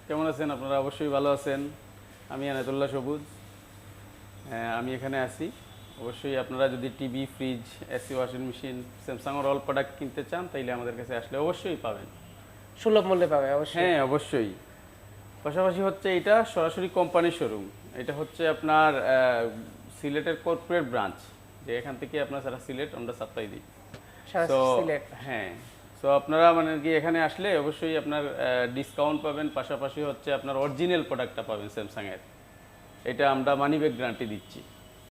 কেমন আছেন আপনারা? অবশ্যই ভালো আছেন। আমি আনাতুল্লাহ সবুজ। আমি এখানে আছি। অবশ্যই আপনারা যদি TV, fridge, AC, washing machine, স্যামসাংয়ের অল প্রোডাক্ট কিনতে চান তাইলে আমাদের কাছে আসলে অবশ্যই পাবেন। সুলভ মূল্যে পাবে অবশ্যই। হ্যাঁ, অবশ্যই। পাশাপাশি হচ্ছে এটা সরাসরি কোম্পানির শোরুম। এটা হচ্ছে আপনার সিলেটের কর্পোরেট ব্রাঞ্চ, যে এখান থেকে আপনার সারা সিলেট আমরা সাপ্লাই দিই। তো সিলেট। হ্যাঁ, তো আপনারা মানে কি এখানে আসলে অবশ্যই আপনার ডিসকাউন্ট পাবেন, পাশাপাশি হচ্ছে আপনার অরিজিনাল প্রোডাক্টটা পাবেন স্যামসাংয়ের। এটা আমরা মানি ব্যাক গ্যারান্টি দিচ্ছি।